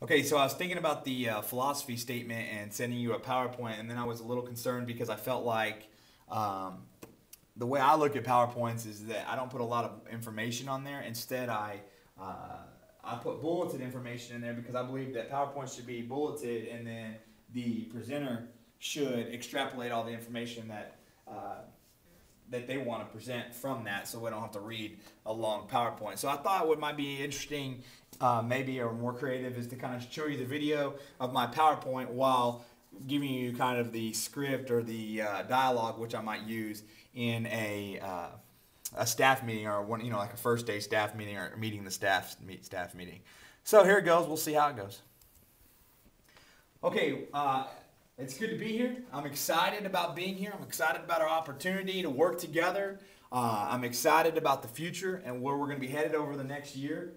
Okay, so I was thinking about the philosophy statement and sending you a PowerPoint, and then I was a little concerned because I felt like um, the way I look at PowerPoints is that I don't put a lot of information on there. Instead, I put bulleted information in there because I believe that PowerPoint should be bulleted, and then the presenter should extrapolate all the information that they want to present from that, so we don't have to read a long PowerPoint. So I thought what might be interesting, maybe or more creative, is to kind of show you the video of my PowerPoint while giving you kind of the script or the dialogue which I might use in a staff meeting, or one, like a first day staff meeting, or meeting the staff meeting. So here it goes. We'll see how it goes. Okay. It's good to be here. I'm excited about being here. I'm excited about our opportunity to work together. I'm excited about the future and where we're going to be headed over the next year.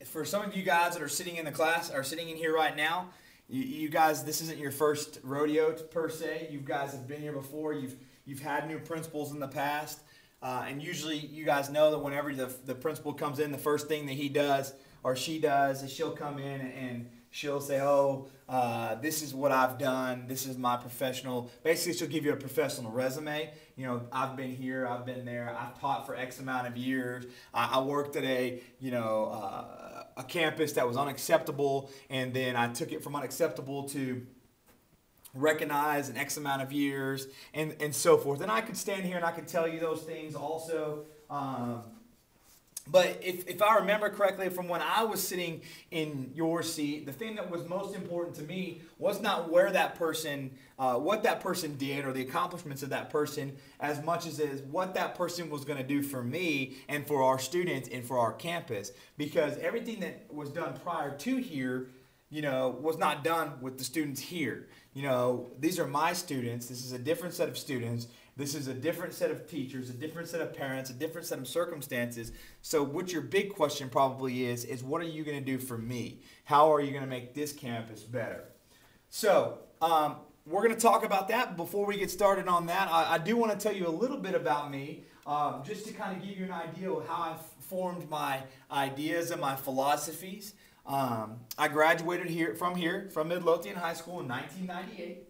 For some of you guys that are sitting in the class, or sitting in here right now, you guys, this isn't your first rodeo per se. You guys have been here before. You've had new principals in the past. And usually you guys know that whenever the principal comes in, the first thing that he does or she does is she'll come in and she'll say, this is what I've done. This is my professional. Basically, she'll give you a professional resume. I've been here. I've been there. I've taught for X amount of years. I worked at a campus that was unacceptable, and then I took it from unacceptable to recognized in X amount of years, and so forth. And I could stand here and I could tell you those things also. But if I remember correctly from when I was sitting in your seat, the thing that was most important to me was not where that person, what that person did or the accomplishments of that person, as much as it is what that person was going to do for me and for our students and for our campus. Because everything that was done prior to here, was not done with the students here. These are my students. This is a different set of students. This is a different set of teachers, a different set of parents, a different set of circumstances. So what your big question probably is what are you going to do for me? How are you going to make this campus better? So we're going to talk about that. Before we get started on that, I do want to tell you a little bit about me, just to kind of give you an idea of how I've formed my ideas and my philosophies. I graduated from Midlothian High School in 1998.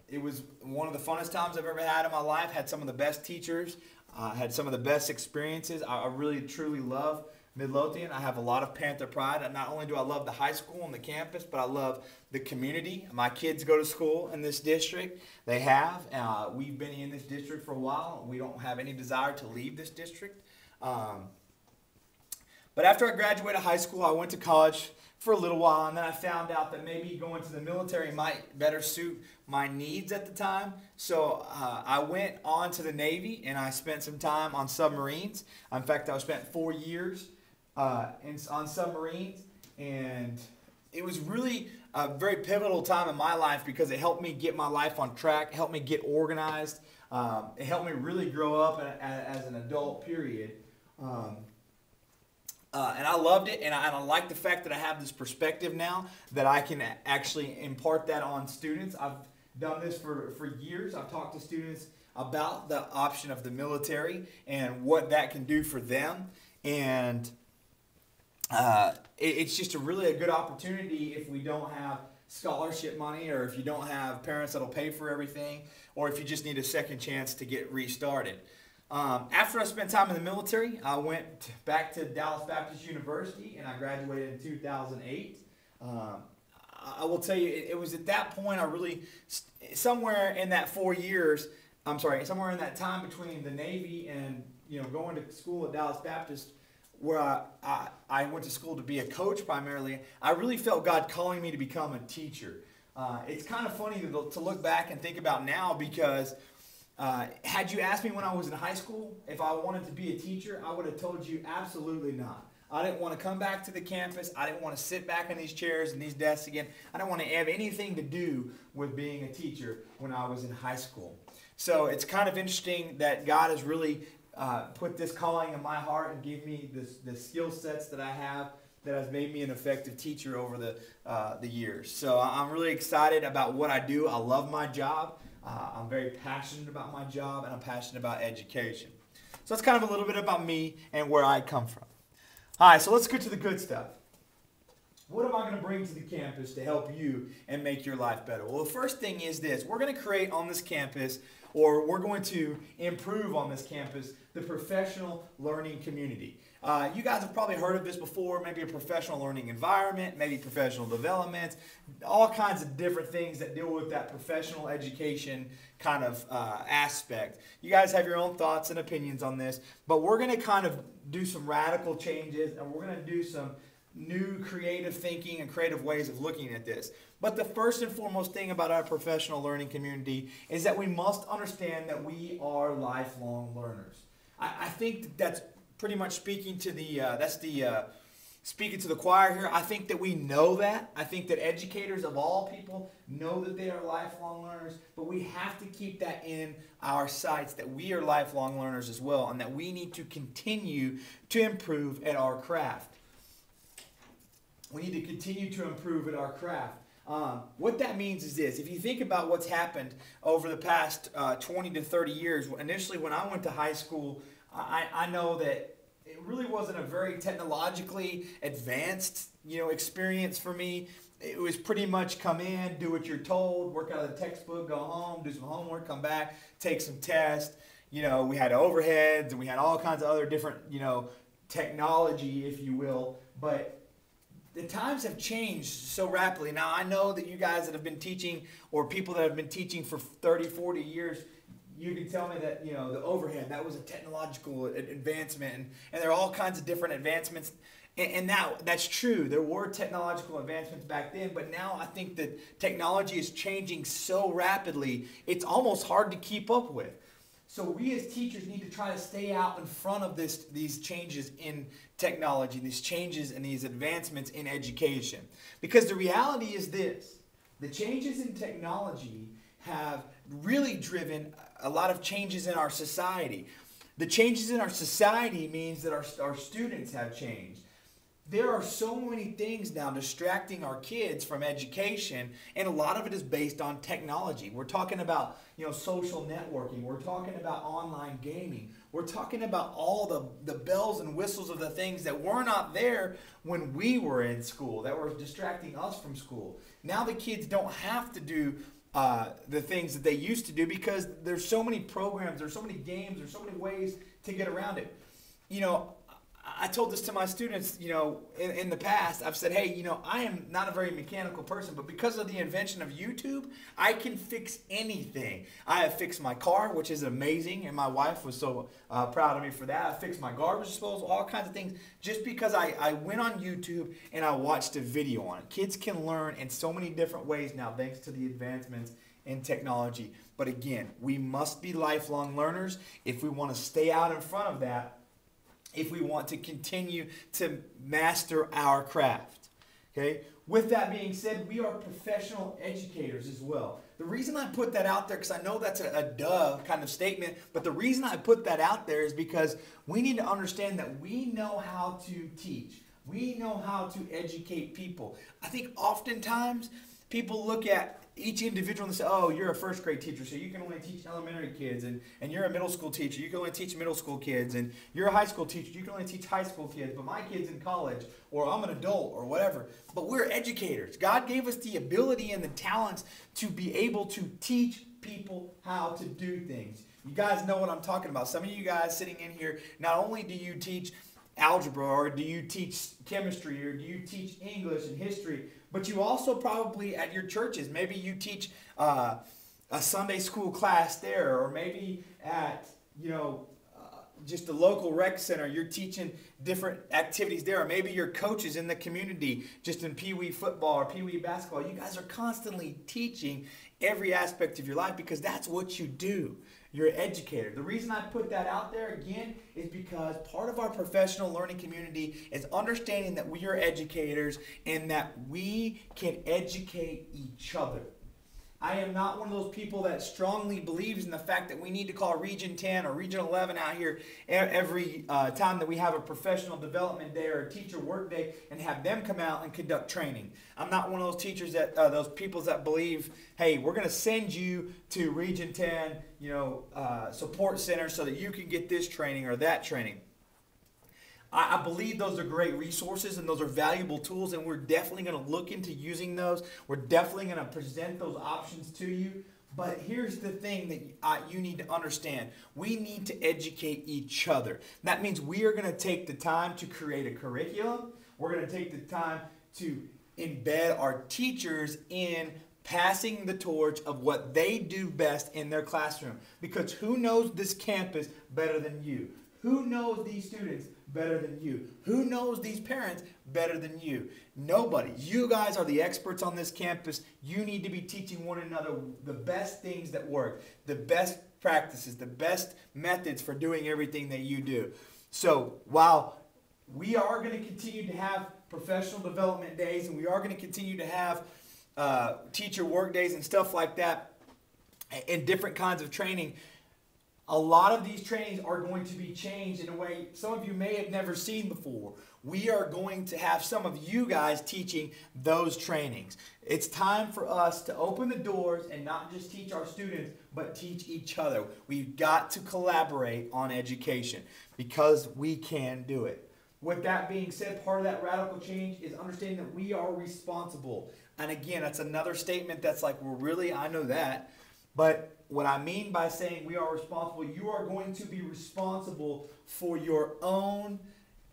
It was one of the funnest times I've ever had in my life. Had some of the best teachers, had some of the best experiences. I really, truly love Midlothian. I have a lot of Panther pride. And not only do I love the high school and the campus, but I love the community. My kids go to school in this district. They have. We've been in this district for a while. We don't have any desire to leave this district. But after I graduated high school, I went to college for a little while, and then I found out that maybe going to the military might better suit my needs at the time. So I went on to the Navy, and I spent some time on submarines. In fact, I spent 4 years on submarines, and it was really a very pivotal time in my life because it helped me get my life on track, helped me get organized. It helped me really grow up as an adult, period. And I loved it, and I like the fact that I have this perspective now that I can actually impart that on students. I've done this for years. I've talked to students about the option of the military and what that can do for them. And it's just a good opportunity if we don't have scholarship money, or if you don't have parents that'll pay for everything, or if you just need a second chance to get restarted. After I spent time in the military, I went back to Dallas Baptist University, and I graduated in 2008. I will tell you, it was at that point somewhere in that 4 years, somewhere in that time between the Navy and going to school at Dallas Baptist, where I went to school to be a coach primarily, I really felt God calling me to become a teacher. It's kind of funny to look back and think about now, because had you asked me when I was in high school if I wanted to be a teacher, I would have told you absolutely not. I didn't want to come back to the campus. I didn't want to sit back in these chairs and these desks again. I didn't want to have anything to do with being a teacher when I was in high school. So it's kind of interesting that God has really put this calling in my heart and gave me the skill sets that I have that has made me an effective teacher over the years. So I'm really excited about what I do. I love my job. I'm very passionate about my job, and I'm passionate about education. So that's kind of a little bit about me and where I come from. All right, so let's get to the good stuff. What am I going to bring to the campus to help you and make your life better? Well, the first thing is this. We're going to create on this campus, or we're going to improve on this campus, the professional learning community. You guys have probably heard of this before, maybe a professional learning environment, maybe professional development, all kinds of different things that deal with that professional education kind of aspect. You guys have your own thoughts and opinions on this, but we're going to kind of do some radical changes, and we're going to do some new creative thinking and creative ways of looking at this. But the first and foremost thing about our professional learning community is that we must understand that we are lifelong learners. I think that's pretty much speaking to the speaking to the choir here. I think that we know that. I think that educators of all people know that they are lifelong learners, but we have to keep that in our sights, that we are lifelong learners as well, and that we need to continue to improve at our craft. We need to continue to improve at our craft. What that means is this. If you think about what's happened over the past 20 to 30 years, initially when I went to high school, I know that it really wasn't a very technologically advanced, experience for me. It was pretty much come in, do what you're told, work out of the textbook, go home, do some homework, come back, take some tests. We had overheads and we had all kinds of other different, technology, if you will. But the times have changed so rapidly. Now, I know that you guys that have been teaching, or people that have been teaching for 30, 40 years, you can tell me that, the overhead, that was a technological advancement, and there are all kinds of different advancements. And now, that's true. There were technological advancements back then, but now I think that technology is changing so rapidly, it's almost hard to keep up with. So we as teachers need to try to stay out in front of these changes in technology, these changes and these advancements in education. Because the reality is this: the changes in technology have really driven a lot of changes in our society. The changes in our society means that our students have changed. There are so many things now distracting our kids from education, and a lot of it is based on technology. We're talking about, social networking. We're talking about online gaming. We're talking about all the bells and whistles of the things that were not there when we were in school, that were distracting us from school. Now the kids don't have to do the things that they used to do because there's so many programs, there's so many games, there's so many ways to get around it. I told this to my students, in the past. I've said, hey, I am not a very mechanical person, but because of the invention of YouTube, I can fix anything. I have fixed my car, which is amazing, and my wife was so proud of me for that. I fixed my garbage disposal, all kinds of things, just because I went on YouTube and I watched a video on it. Kids can learn in so many different ways now, thanks to the advancements in technology. But again, we must be lifelong learners if we want to stay out in front of that, if we want to continue to master our craft. Okay? With that being said, we are professional educators as well. The reason I put that out there, because I know that's a duh kind of statement, but the reason I put that out there is because we need to understand that we know how to teach. We know how to educate people. I think oftentimes people look at each individual and say, oh, you're a first grade teacher, so you can only teach elementary kids, and you're a middle school teacher, you can only teach middle school kids, and you're a high school teacher, you can only teach high school kids, but my kid's in college, or I'm an adult, or whatever. But we're educators. God gave us the ability and the talents to be able to teach people how to do things. You guys know what I'm talking about. Some of you guys sitting in here, not only do you teach algebra, or do you teach chemistry, or do you teach English and history, but you also probably at your churches, maybe you teach a Sunday school class there, or maybe at, just a local rec center, you're teaching different activities there, or maybe you're coaches in the community, just in Pee Wee football or Pee Wee basketball. You guys are constantly teaching every aspect of your life because that's what you do. You're an educator. The reason I put that out there again is because part of our professional learning community is understanding that we are educators and that we can educate each other. I am not one of those people that strongly believes in the fact that we need to call Region 10 or Region 11 out here every time that we have a professional development day or a teacher work day and have them come out and conduct training. I'm not one of those teachers that, those people that believe, hey, we're going to send you to Region 10, support center so that you can get this training or that training. I believe those are great resources and those are valuable tools, and we're definitely going to look into using those. We're definitely going to present those options to you. But here's the thing that you need to understand. We need to educate each other. That means we are going to take the time to create a curriculum. We're going to take the time to embed our teachers in passing the torch of what they do best in their classroom. Because who knows this campus better than you? Who knows these students better than you? Who knows these parents better than you? Nobody. You guys are the experts on this campus. You need to be teaching one another the best things that work, the best practices, the best methods for doing everything that you do. So while we are going to continue to have professional development days, and we are going to continue to have teacher work days and stuff like that, and different kinds of training, a lot of these trainings are going to be changed in a way some of you may have never seen before. We are going to have some of you guys teaching those trainings. It's time for us to open the doors and not just teach our students, but teach each other. We've got to collaborate on education because we can do it. With that being said, part of that radical change is understanding that we are responsible. And again, that's another statement that's like, well, really, I know that. But what I mean by saying we are responsible, you are going to be responsible for your own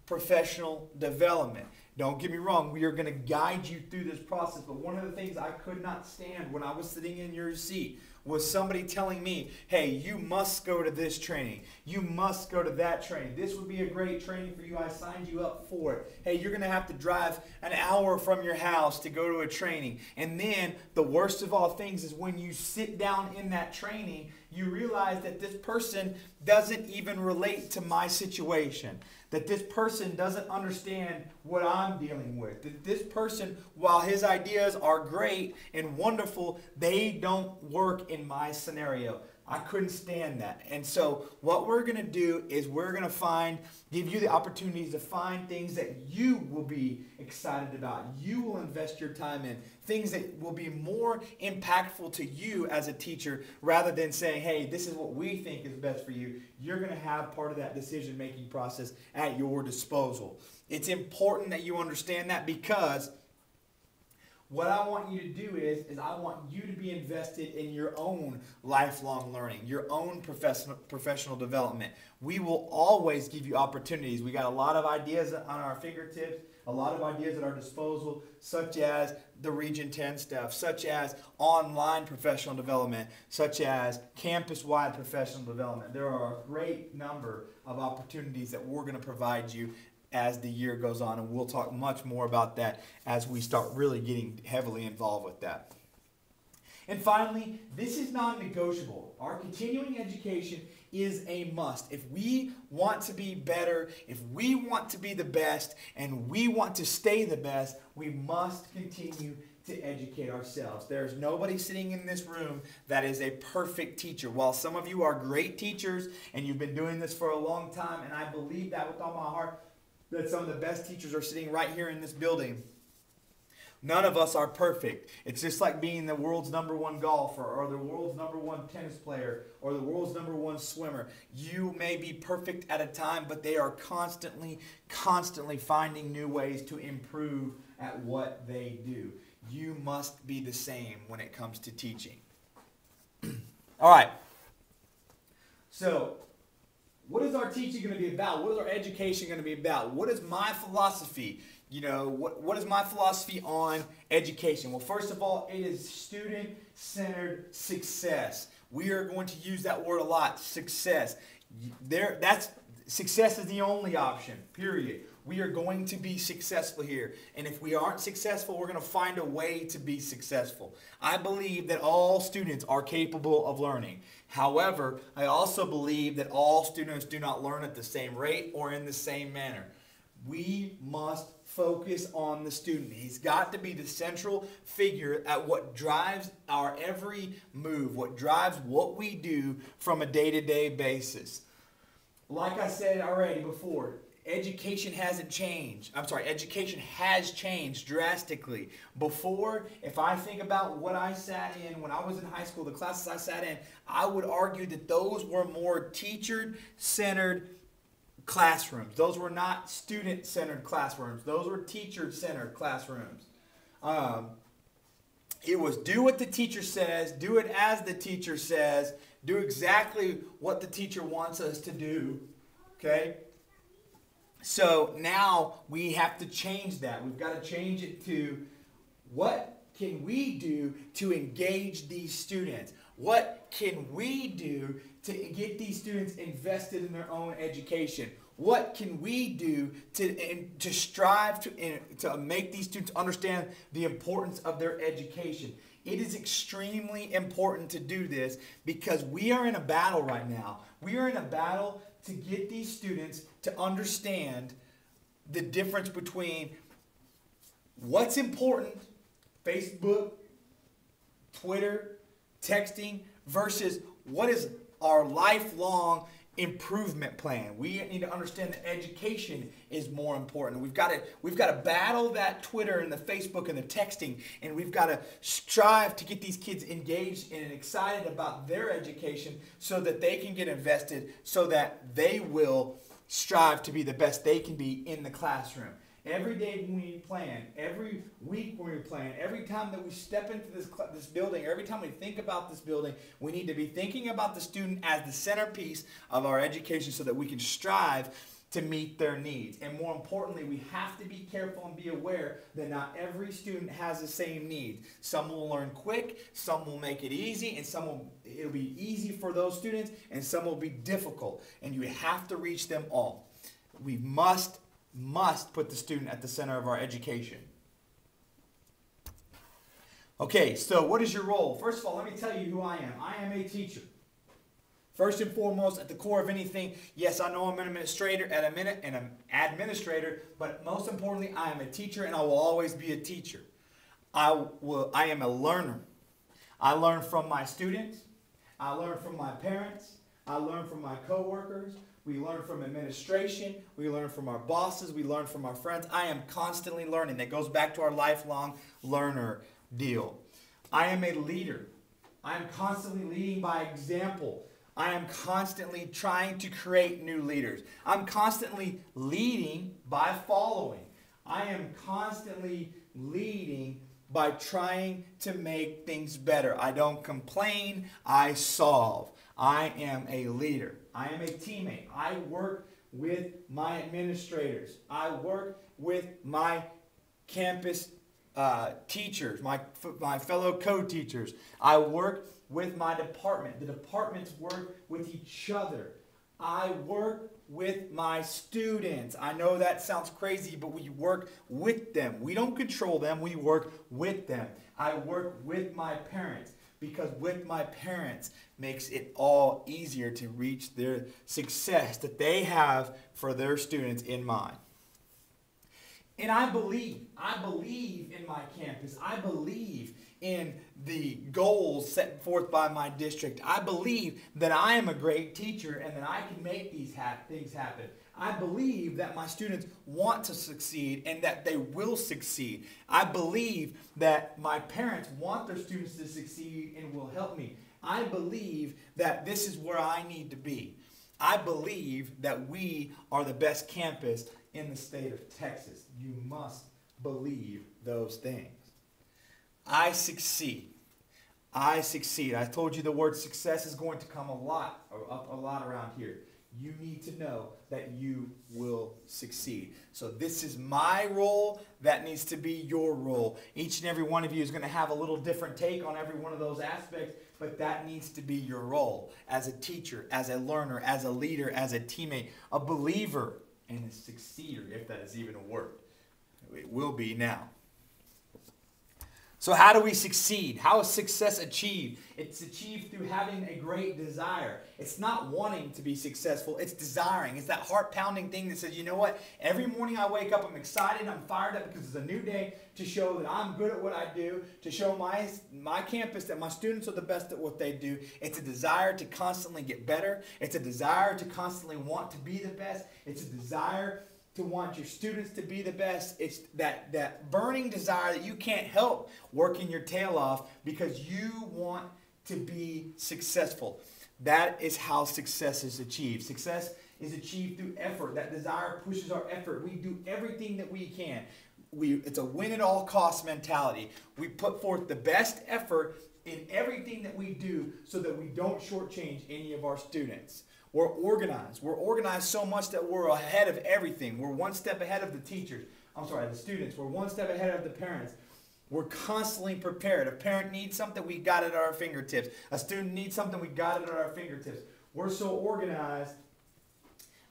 professional development. Don't get me wrong, we are going to guide you through this process, but one of the things I could not stand when I was sitting in your seat was somebody telling me, hey, you must go to this training. You must go to that training. This would be a great training for you. I signed you up for it. Hey, you're going to have to drive an hour from your house to go to a training. And then the worst of all things is when you sit down in that training, you realize that this person doesn't even relate to my situation. That this person doesn't understand what I'm dealing with. That this person, while his ideas are great and wonderful, they don't work in my scenario. I couldn't stand that. And so what we're going to do is we're going to give you the opportunities to find things that you will be excited about. You will invest your time in. Things that will be more impactful to you as a teacher rather than saying, hey, this is what we think is best for you. You're going to have part of that decision-making process at your disposal. It's important that you understand that because what I want you to do is I want you to be invested in your own lifelong learning, your own professional development. We will always give you opportunities. We got a lot of ideas on our fingertips, a lot of ideas at our disposal, such as the Region 10 stuff, such as online professional development, such as campus-wide professional development. There are a great number of opportunities that we're going to provide you as the year goes on, and we'll talk much more about that as we start really getting heavily involved with that. And finally, this is non-negotiable. Our continuing education is a must. If we want to be better, if we want to be the best, and we want to stay the best, we must continue to educate ourselves. There's nobody sitting in this room that is a perfect teacher. While some of you are great teachers, and you've been doing this for a long time, and I believe that with all my heart, that some of the best teachers are sitting right here in this building. None of us are perfect. It's just like being the world's #1 golfer or the world's #1 tennis player or the world's #1 swimmer. You may be perfect at a time, but they are constantly finding new ways to improve at what they do. You must be the same when it comes to teaching. All right. So, what is our teaching going to be about? What is our education going to be about? What is my philosophy? You know, what is my philosophy on education? Well, first of all, it is student-centered success. We are going to use that word a lot, success. Success is the only option, period. We are going to be successful here. And if we aren't successful, we're going to find a way to be successful. I believe that all students are capable of learning. However, I also believe that all students do not learn at the same rate or in the same manner. We must focus on the student. He's got to be the central figure at what drives our every move, what drives what we do from a day-to-day basis. Like I said already before, education hasn't changed. Education has changed drastically. Before, if I think about what I sat in when I was in high school, the classes I sat in, I would argue that those were more teacher-centered classrooms. Those were not student-centered classrooms. Those were teacher-centered classrooms. It was do what the teacher says, do it as the teacher says, do exactly what the teacher wants us to do. Okay? So now we have to change that. We've got to change it to what can we do to engage these students? What can we do to get these students invested in their own education? What can we do to strive to make these students understand the importance of their education? It is extremely important to do this because we are in a battle right now. We are in a battle to get these students to understand the difference between what's important, Facebook, Twitter, texting, versus what is our lifelong improvement plan. We need to understand that education is more important. We've got to battle that Twitter and the Facebook and the texting, and we've got to strive to get these kids engaged and excited about their education so that they can get invested, so that they will strive to be the best they can be in the classroom. Every day when we plan, every week when we plan, every time that we step into this building, every time we think about this building, we need to be thinking about the student as the centerpiece of our education so that we can strive to meet their needs. And more importantly, we have to be careful and be aware that not every student has the same needs. Some will learn quick, some will make it easy, and it'll be easy for those students, and some will be difficult. And you have to reach them all. We must put the student at the center of our education. Okay, so what is your role? First of all, let me tell you who I am. I am a teacher. First and foremost, at the core of anything, yes, I know I'm an administrator but most importantly, I am a teacher, and I will always be a teacher. I am a learner. I learn from my students. I learn from my parents. I learn from my coworkers. We learn from administration. We learn from our bosses. We learn from our friends. I am constantly learning. That goes back to our lifelong learner deal. I am a leader. I am constantly leading by example. I am constantly trying to create new leaders. I'm constantly leading by following. I am constantly leading by trying to make things better. I don't complain, I solve. I am a leader. I am a teammate. I work with my administrators. I work with my campus teachers, my fellow co-teachers. I work with my department. The departments work with each other. I work with my students. I know that sounds crazy, but we work with them. We don't control them. We work with them. I work with my parents, because with my parents makes it all easier to reach their success that they have for their students in mind. And I believe in my campus. I believe in the goals set forth by my district. I believe that I am a great teacher and that I can make these things happen. I believe that my students want to succeed and that they will succeed. I believe that my parents want their students to succeed and will help me. I believe that this is where I need to be. I believe that we are the best campus in the state of Texas. You must believe those things. I succeed. I succeed. I told you the word success is going to come up a lot around here. You need to know that you will succeed. So this is my role. That needs to be your role. Each and every one of you is going to have a little different take on every one of those aspects, but that needs to be your role as a teacher, as a learner, as a leader, as a teammate, a believer, and a succeeder, if that is even a word. It will be now. So how do we succeed? How is success achieved? It's achieved through having a great desire. It's not wanting to be successful. It's desiring. It's that heart-pounding thing that says, you know what? Every morning I wake up, I'm excited, I'm fired up because it's a new day to show that I'm good at what I do, to show my campus that my students are the best at what they do. It's a desire to constantly get better. It's a desire to constantly want to be the best. It's a desire to want your students to be the best. It's that burning desire that you can't help working your tail off because you want to be successful. That is how success is achieved. Success is achieved through effort. That desire pushes our effort. We do everything that we can. It's a win at all costs mentality. We put forth the best effort in everything that we do so that we don't shortchange any of our students. We're organized. We're organized so much that we're ahead of everything. We're one step ahead of the teachers. The students. We're one step ahead of the parents. We're constantly prepared. A parent needs something, we got it at our fingertips. A student needs something, we got it at our fingertips. We're so organized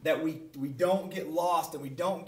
that we don't get lost and we don't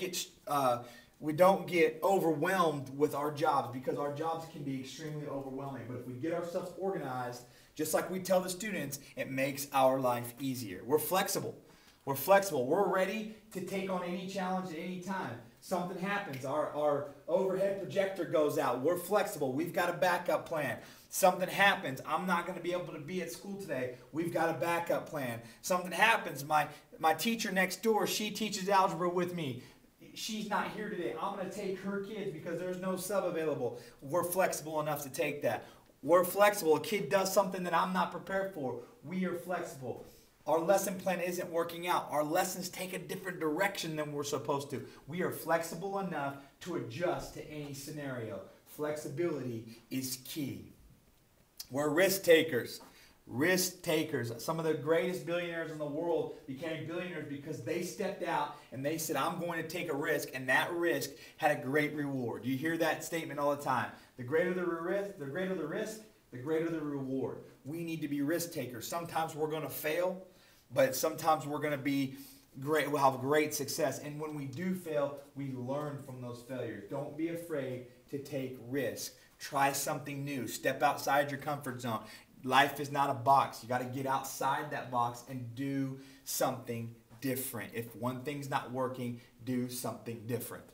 get overwhelmed with our jobs, because our jobs can be extremely overwhelming. But if we get ourselves organized, just like we tell the students, it makes our life easier. We're flexible. We're flexible. We're ready to take on any challenge at any time. Something happens. Our overhead projector goes out. We're flexible. We've got a backup plan. Something happens. I'm not going to be able to be at school today. We've got a backup plan. Something happens. My teacher next door, she teaches algebra with me. She's not here today. I'm going to take her kids because there's no sub available. We're flexible enough to take that. We're flexible. A kid does something that I'm not prepared for. We are flexible. Our lesson plan isn't working out. Our lessons take a different direction than we're supposed to. We are flexible enough to adjust to any scenario. Flexibility is key. We're risk takers. Risk takers. Some of the greatest billionaires in the world became billionaires because they stepped out and they said, I'm going to take a risk, and that risk had a great reward. You hear that statement all the time. The greater the risk, the greater the reward. We need to be risk takers. Sometimes we're going to fail, but sometimes we're going to be great. We'll have great success. And when we do fail, we learn from those failures. Don't be afraid to take risk. Try something new. Step outside your comfort zone. Life is not a box. You got to get outside that box and do something different. If one thing's not working, do something different.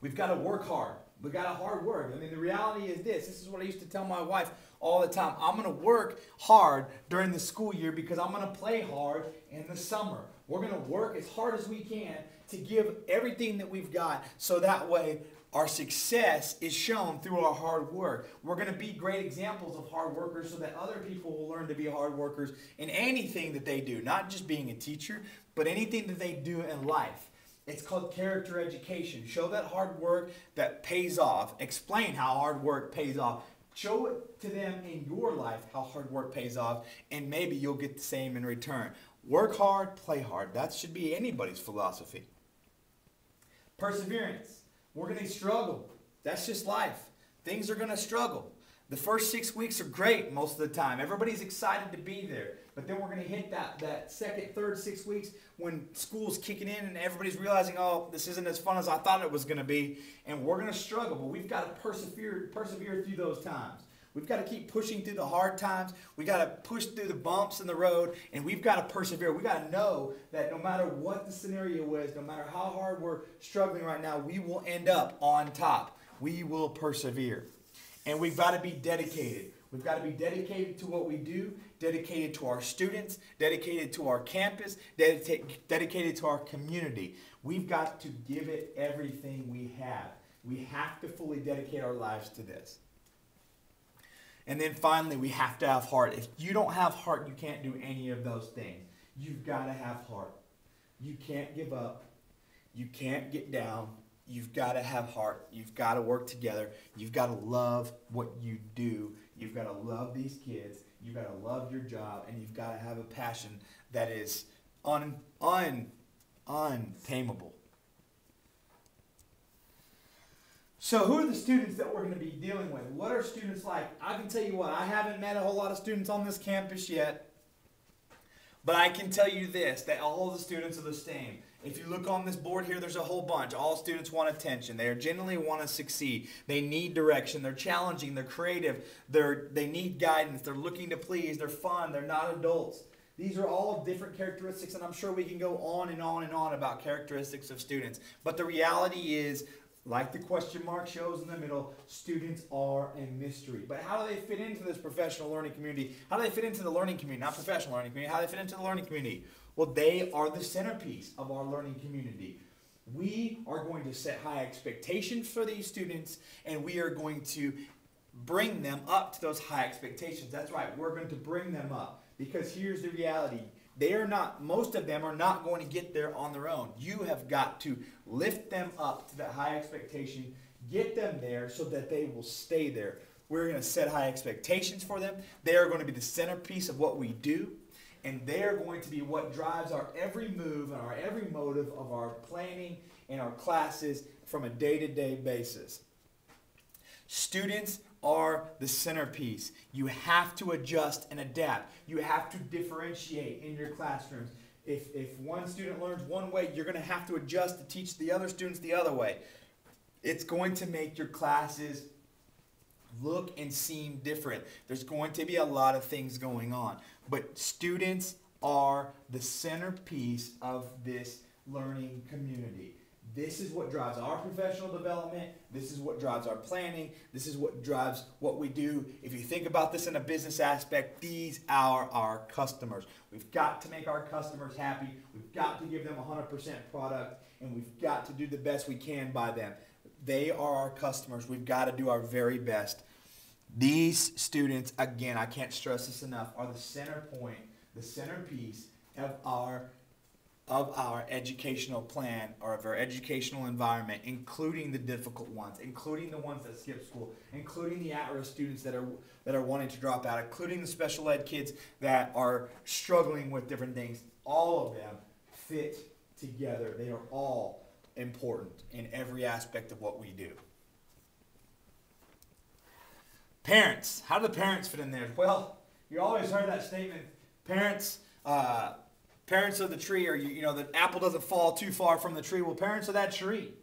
We've got to work hard. We've got to hard work. I mean, the reality is this. This is what I used to tell my wife all the time. I'm going to work hard during the school year because I'm going to play hard in the summer. We're going to work as hard as we can to give everything that we've got, so that way our success is shown through our hard work. We're going to be great examples of hard workers so that other people will learn to be hard workers in anything that they do, not just being a teacher, but anything that they do in life. It's called character education. Show that hard work that pays off. Explain how hard work pays off. Show it to them in your life how hard work pays off, and maybe you'll get the same in return. Work hard, play hard. That should be anybody's philosophy. Perseverance. We're going to struggle. That's just life. Things are going to struggle. The first 6 weeks are great most of the time. Everybody's excited to be there. But then we're going to hit that second, third, 6 weeks when school's kicking in and everybody's realizing, oh, this isn't as fun as I thought it was going to be. And we're going to struggle. But we've got to persevere through those times. We've got to keep pushing through the hard times. We've got to push through the bumps in the road. And we've got to persevere. We've got to know that no matter what the scenario is, no matter how hard we're struggling right now, we will end up on top. We will persevere. And we've got to be dedicated. We've got to be dedicated to what we do, dedicated to our students, dedicated to our campus, dedicated to our community. We've got to give it everything we have. We have to fully dedicate our lives to this. And then finally, we have to have heart. If you don't have heart, you can't do any of those things. You've got to have heart. You can't give up. You can't get down. You've got to have heart. You've got to work together. You've got to love what you do. You've got to love these kids. You've got to love your job. And you've got to have a passion that is untamable. So who are the students that we're going to be dealing with? What are students like? I can tell you what, I haven't met a whole lot of students on this campus yet. But I can tell you this, that all the students are the same. If you look on this board here, there's a whole bunch. All students want attention. They generally want to succeed. They need direction. They're challenging. They're creative. They need guidance. They're looking to please. They're fun. They're not adults. These are all different characteristics, and I'm sure we can go on and on and on about characteristics of students. But the reality is, like the question mark shows in the middle, students are a mystery. But how do they fit into this professional learning community? How do they fit into the learning community? Not professional learning community. How do they fit into the learning community? Well, they are the centerpiece of our learning community. We are going to set high expectations for these students, and we are going to bring them up to those high expectations. That's right. We're going to bring them up. Because here's the reality. most of them are not going to get there on their own. You have got to lift them up to that high expectation, get them there so that they will stay there. We're going to set high expectations for them. They are going to be the centerpiece of what we do, and they are going to be what drives our every move and our every motive of our planning and our classes from a day-to-day basis. Students are the centerpiece. You have to adjust and adapt. You have to differentiate in your classrooms. If one student learns one way, you're going to have to adjust to teach the other students the other way. It's going to make your classes look and seem different. There's going to be a lot of things going on. But students are the centerpiece of this learning community. This is what drives our professional development. This is what drives our planning. This is what drives what we do. If you think about this in a business aspect, these are our customers. We've got to make our customers happy. We've got to give them 100% product, and we've got to do the best we can by them. They are our customers. We've got to do our very best. These students, again, I can't stress this enough, are the center point, the centerpiece of our educational plan or of our educational environment, including the difficult ones, including the ones that skip school, including the at-risk students that are wanting to drop out, including the special ed kids that are struggling with different things. All of them fit together. They are all important in every aspect of what we do. Parents. How do the parents fit in there? Well, you always heard that statement, parents are the tree, or the apple doesn't fall too far from the tree. Well, parents are that tree.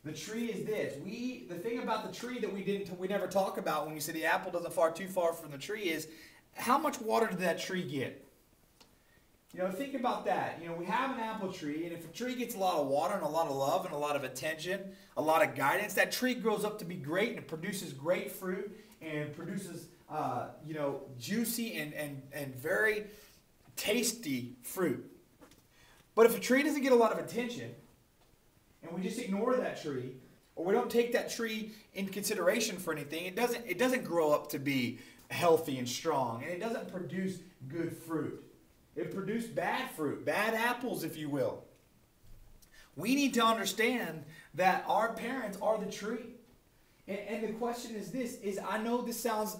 The tree is this. The thing about the tree that we never talk about when you say the apple doesn't fall too far from the tree is how much water did that tree get? Think about that. We have an apple tree, and if a tree gets a lot of water and a lot of love and a lot of attention, a lot of guidance, that tree grows up to be great and it produces great fruit and produces juicy and very tasty fruit. But if a tree doesn't get a lot of attention and we just ignore that tree, or we don't take that tree in consideration for anything, it doesn't grow up to be healthy and strong, and it doesn't produce good fruit. It produces bad fruit, bad apples, if you will. We need to understand that our parents are the tree. And the question is this, I know this sounds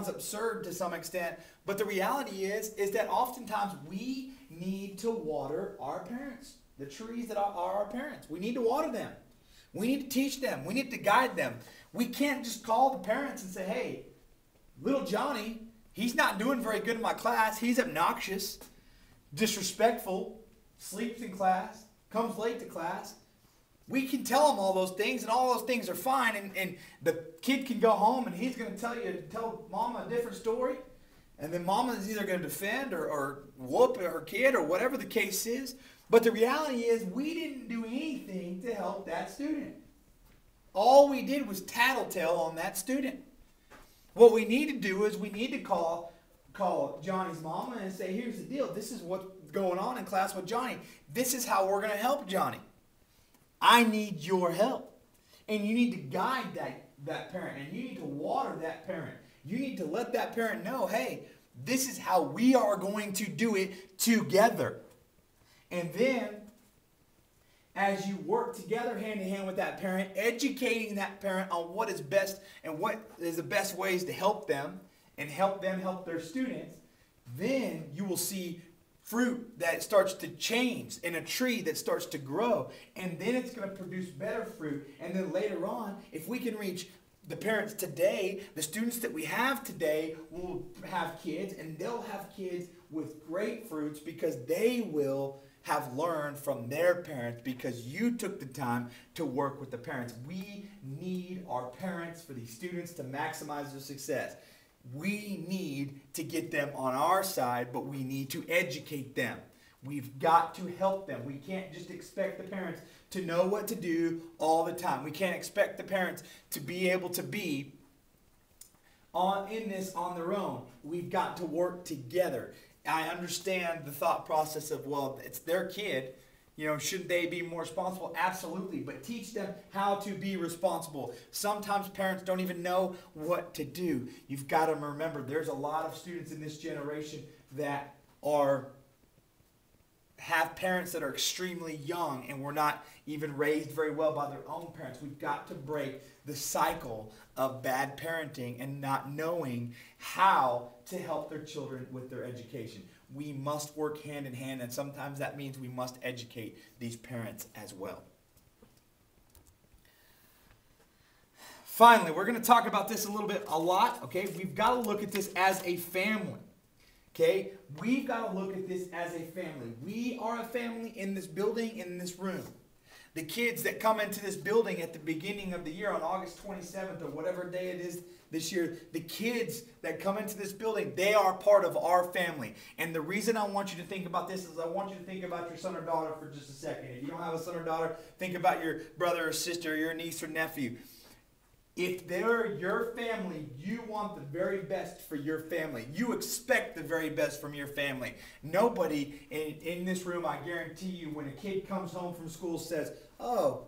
absurd to some extent, but the reality is that oftentimes we need to water our parents, the trees that are our parents. We need to water them. We need to teach them. We need to guide them. We can't just call the parents and say, hey, little Johnny, he's not doing very good in my class. He's obnoxious, disrespectful, sleeps in class, comes late to class. We can tell him all those things, and all those things are fine, and the kid can go home and he's going to tell mama a different story, and then mama is either going to defend or whoop her kid or whatever the case is. But the reality is we didn't do anything to help that student. All we did was tattletale on that student. What we need to do is we need to call Johnny's mama and say, here's the deal. This is what's going on in class with Johnny. This is how we're going to help Johnny. I need your help. And you need to guide that parent, and you need to water that parent. You need to let that parent know, hey, this is how we are going to do it together. And then, as you work together hand in hand with that parent, educating that parent on what is best and what is the best ways to help them and help them help their students, then you will see fruit that starts to change and a tree that starts to grow, and then it's going to produce better fruit. And then later on, if we can reach the parents today, the students that we have today will have kids, and they'll have kids with great fruits because they will have learned from their parents because you took the time to work with the parents. We need our parents for these students to maximize their success. We need to get them on our side, but we need to educate them. We've got to help them. We can't just expect the parents to know what to do all the time. We can't expect the parents to be able to be in this on their own. We've got to work together. I understand the thought process of, well, it's their kid. Shouldn't they be more responsible? Absolutely. But teach them how to be responsible. Sometimes parents don't even know what to do. You've got to remember there's a lot of students in this generation that are have parents that are extremely young and were not even raised very well by their own parents. We've got to break the cycle of bad parenting and not knowing how to help their children with their education. We must work hand in hand, and sometimes that means we must educate these parents as well. Finally, we're going to talk about this a lot, okay? We've got to look at this as a family. Okay, we've got to look at this as a family. We are a family in this building, in this room. The kids that come into this building at the beginning of the year on August 27th or whatever day it is this year, the kids that come into this building, they are part of our family. And the reason I want you to think about this is I want you to think about your son or daughter for just a second. If you don't have a son or daughter, think about your brother or sister, your niece or nephew. If they're your family, you want the very best for your family. You expect the very best from your family. Nobody in this room, I guarantee you, when a kid comes home from school says, "Oh,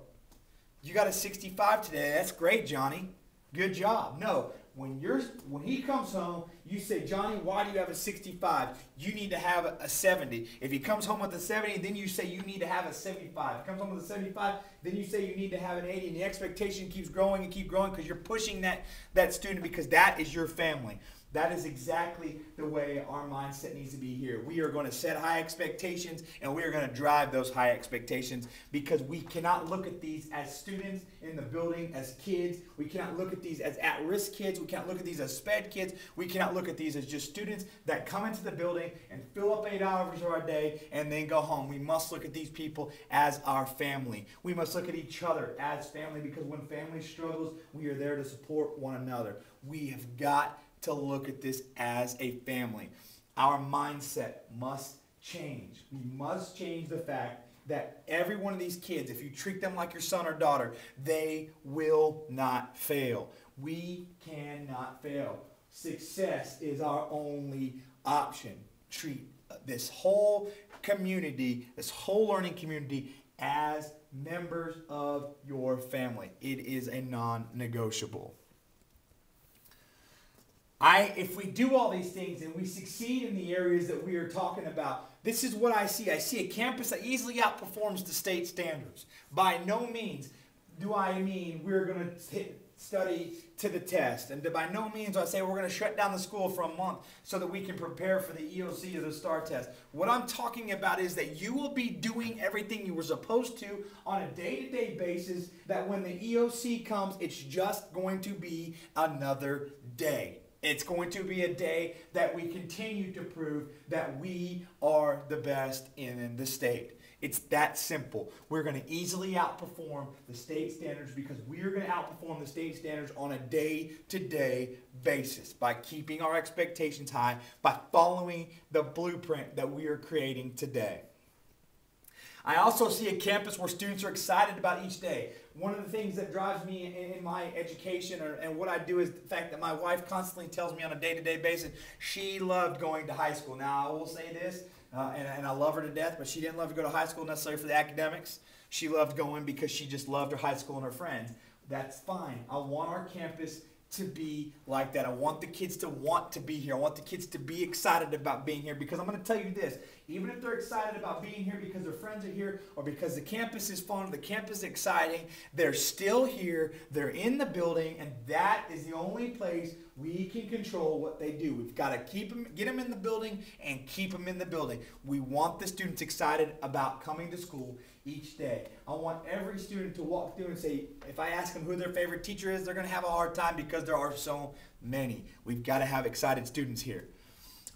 you got a 65 today. That's great, Johnny. Good job." No. When he comes home, you say, "Johnny, why do you have a 65? You need to have a 70. If he comes home with a 70, then you say you need to have a 75. If he comes home with a 75, then you say you need to have an 80. And the expectation keeps growing and keep growing because you're pushing that student because that is your family. That is exactly the way our mindset needs to be here. We are going to set high expectations, and we are going to drive those high expectations because we cannot look at these as students in the building, as kids. We cannot look at these as at-risk kids. We can't look at these as sped kids. We cannot look at these as just students that come into the building and fill up 8 hours of our day and then go home. We must look at these people as our family. We must look at each other as family because when family struggles, we are there to support one another. We have got to look at this as a family. Our mindset must change. We must change the fact that every one of these kids, if you treat them like your son or daughter, they will not fail. We cannot fail. Success is our only option. Treat this whole community, this whole learning community as members of your family. It is a non-negotiable. If we do all these things and we succeed in the areas that we are talking about, this is what I see. I see a campus that easily outperforms the state standards. By no means do I mean we're going to study to the test. And by no means do I say we're going to shut down the school for a month so that we can prepare for the EOC or the STAR test. What I'm talking about is that you will be doing everything you were supposed to on a day-to-day basis, that when the EOC comes, it's just going to be another day. It's going to be a day that we continue to prove that we are the best in the state. It's that simple. We're going to easily outperform the state standards because we are going to outperform the state standards on a day-to-day basis by keeping our expectations high, by following the blueprint that we are creating today. I also see a campus where students are excited about each day. One of the things that drives me in my education and what I do is the fact that my wife constantly tells me on a day-to-day basis she loved going to high school. Now, I will say this, and I love her to death, but she didn't love to go to high school necessarily for the academics. She loved going because she just loved her high school and her friends. That's fine. I want our campus to be like that. I want the kids to want to be here. I want the kids to be excited about being here because I'm going to tell you this. Even if they're excited about being here because their friends are here or because the campus is fun, the campus is exciting, they're still here, they're in the building, and that is the only place we can control what they do. We've got to get them in the building and keep them in the building. We want the students excited about coming to school each day. I want every student to walk through and say, if I ask them who their favorite teacher is, they're going to have a hard time because there are so many. We've got to have excited students here.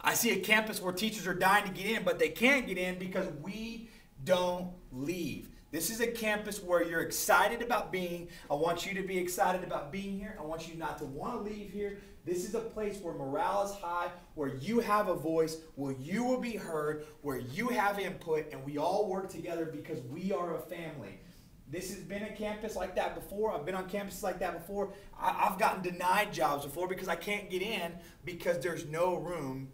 I see a campus where teachers are dying to get in, but they can't get in because we don't leave. This is a campus where you're excited about being. I want you to be excited about being here. I want you not to want to leave here. This is a place where morale is high, where you have a voice, where you will be heard, where you have input, and we all work together because we are a family. This has been a campus like that before. I've been on campuses like that before. I've gotten denied jobs before because I can't get in because there's no room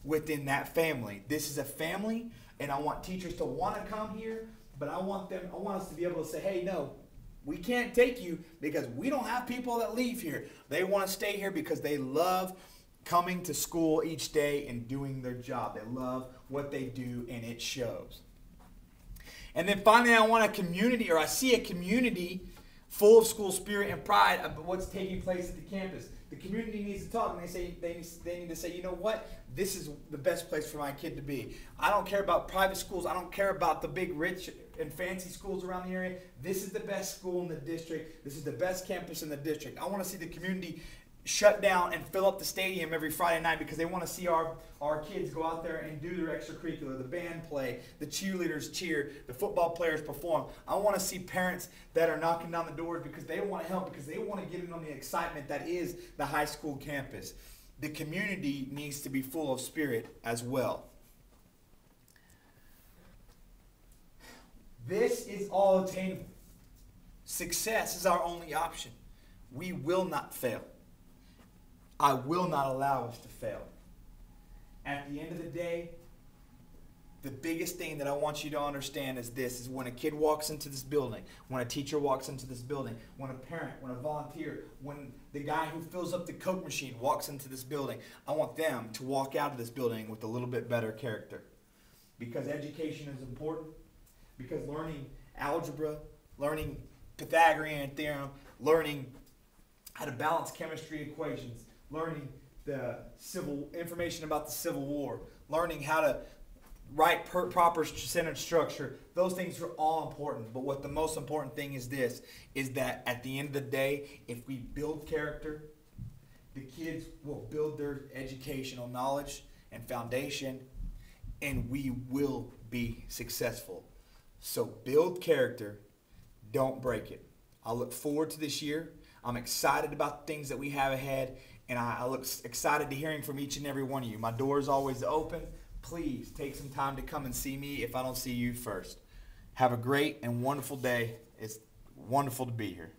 within that family. This is a family, and I want teachers to want to come here, but I want us to be able to say, hey, no, we can't take you because we don't have people that leave here. They want to stay here because they love coming to school each day and doing their job. They love what they do, and it shows. And then finally, I see a community full of school spirit and pride about what's taking place at the campus. The community needs to talk, and they need to say, you know what? This is the best place for my kid to be. I don't care about private schools. I don't care about the big, rich, and fancy schools around the area. This is the best school in the district. This is the best campus in the district. I want to see the community shut down and fill up the stadium every Friday night because they want to see our kids go out there and do their extracurricular, the band play, the cheerleaders cheer, the football players perform. I want to see parents that are knocking down the doors because they want to help, because they want to get in on the excitement that is the high school campus. The community needs to be full of spirit as well. This is all attainable. Success is our only option. We will not fail. I will not allow us to fail. At the end of the day, the biggest thing that I want you to understand is this, is when a kid walks into this building, when a teacher walks into this building, when a parent, when a volunteer, when the guy who fills up the Coke machine walks into this building, I want them to walk out of this building with a little bit better character. Because education is important, because learning algebra, learning Pythagorean theorem, learning how to balance chemistry equations, learning the information about the Civil War, learning how to write proper sentence structure. Those things are all important. But what the most important thing is this, is that at the end of the day, if we build character, the kids will build their educational knowledge and foundation, and we will be successful. So build character, don't break it. I look forward to this year. I'm excited about the things that we have ahead, and I look excited to hearing from each and every one of you. My door is always open. Please take some time to come and see me if I don't see you first. Have a great and wonderful day. It's wonderful to be here.